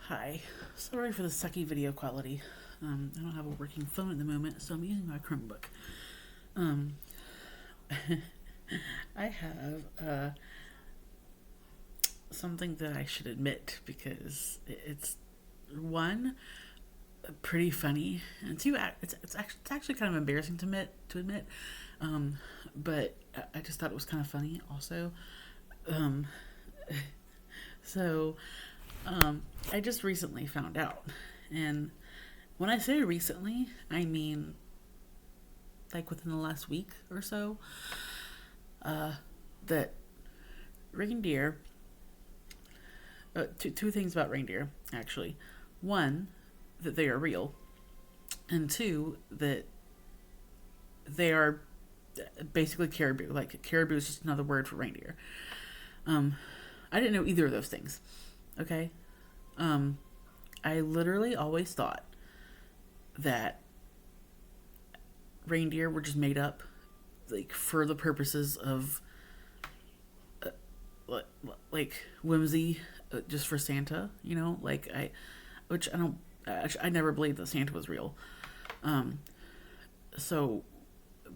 Hi, sorry for the sucky video quality. I don't have a working phone at the moment, so I'm using my Chromebook. Um, I have something that I should admit because it's one pretty funny, and two it's actually kind of embarrassing to admit. Um, but I just thought it was kind of funny also. Um, so I just recently found out, and when I say recently, I mean like within the last week or so, uh, that reindeer. Two things about reindeer actually. One, that they are real, and two, that they are basically caribou. Like caribou is just another word for reindeer. Um, I didn't know either of those things. Okay. Um, I literally always thought that reindeer were just made up, like for the purposes of like whimsy, just for Santa. Which I don't. I never believed that Santa was real. Um, so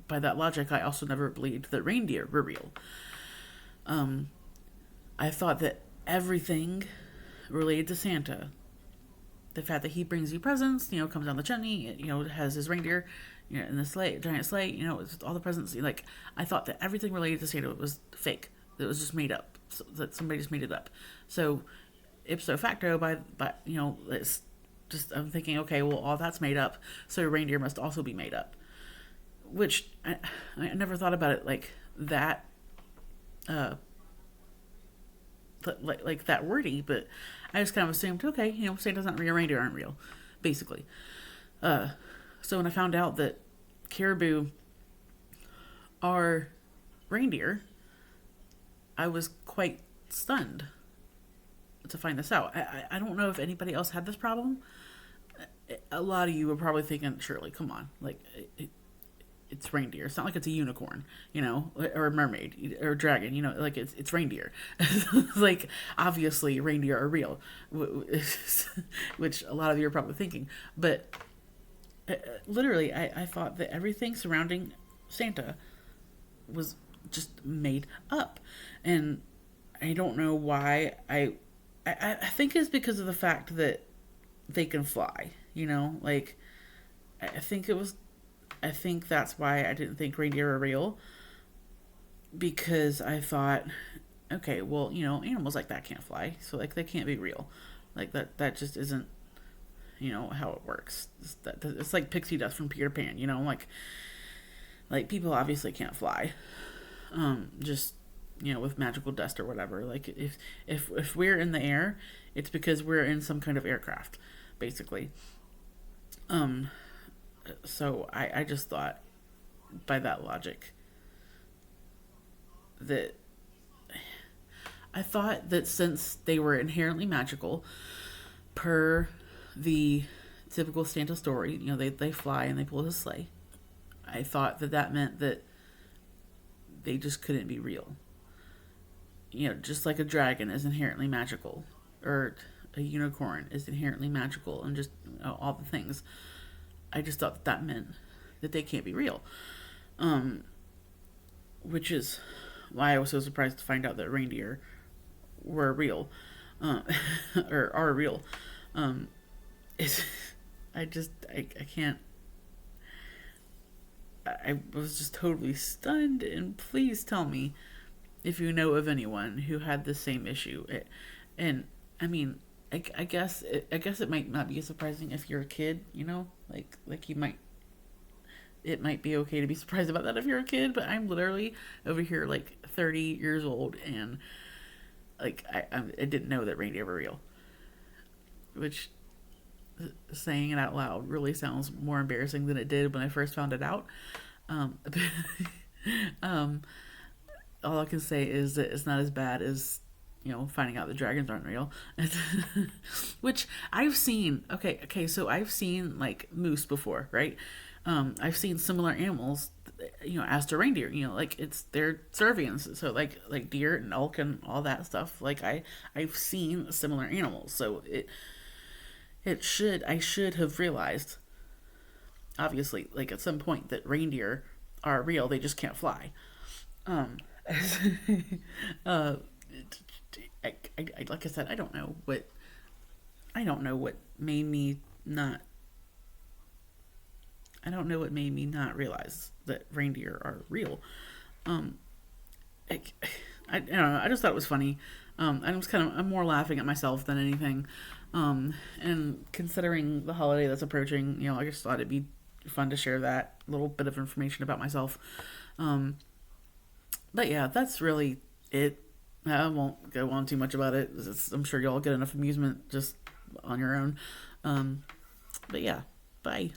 by that logic, I also never believed that reindeer were real. Um, I thought that everything related to Santa, the fact that he brings you presents, comes down the chimney, has his reindeer, in the sleigh, giant sleigh, with all the presents. Like, I thought that everything related to Santa was fake. That it was just made up. So, that somebody just made it up. So, ipso facto, by it's just I'm thinking, okay, well, all that's made up, so reindeer must also be made up. Which I never thought about it like that, uh, like that wordy, but I just kind of assumed, okay, Santa's not real, reindeer aren't real, basically. Uh, so when I found out that caribou are reindeer, I was quite stunned to find this out. I don't know if anybody else had this problem. A lot of you were probably thinking, Shirley, come on, like it's reindeer. It's not like it's a unicorn, or a mermaid or a dragon. Like it's reindeer. Like obviously reindeer are real, which a lot of you are probably thinking. But literally, I thought that everything surrounding Santa was just made up, and I don't know why. I think it's because of the fact that they can fly. Like I think it was. I think that's why I didn't think reindeer are real, because I thought, okay, well, animals like that can't fly, so like they can't be real. Like that just isn't how it works. It's like pixie dust from Peter Pan. Like people obviously can't fly. Just with magical dust or whatever. Like if we're in the air, it's because we're in some kind of aircraft, basically. Um, so I just thought, by that logic, that I thought that since they were inherently magical, per the typical Santa story, they fly and they pull his sleigh. I thought that meant that they just couldn't be real. Just like a dragon is inherently magical, or a unicorn is inherently magical, and just all the things. I just thought that meant that they can't be real. Um, which is why I was so surprised to find out that reindeer were real, uh, or are real. Um, it's, I can't. I was just totally stunned, and please tell me if you know of anyone who had the same issue. And I mean, I guess it might not be surprising if you're a kid. Like you might. It might be okay to be surprised about that if you're a kid, but I'm literally over here like 30 years old, and like I didn't know that reindeer were real, which, saying it out loud, really sounds more embarrassing than it did when I first found it out. Um, um, all I can say is that it's not as bad as finding out that dragons aren't real. Which I've seen. Okay, so I've seen like moose before, right? I've seen similar animals, as to reindeer. Like they're servians, so like deer and elk and all that stuff. Like I've seen similar animals, so I should have realized, obviously, like at some point, that reindeer are real. They just can't fly. Um, uh, like I said, I don't know what made me not. I don't know what made me not realize that reindeer are real. Um, I, I don't know. I just thought it was funny. I'm more laughing at myself than anything. And considering the holiday that's approaching, I just thought it'd be fun to share that little bit of information about myself. Um, but yeah, that's really it. I won't go on too much about it. I'm sure y'all get enough amusement just on your own. Um, but yeah, bye.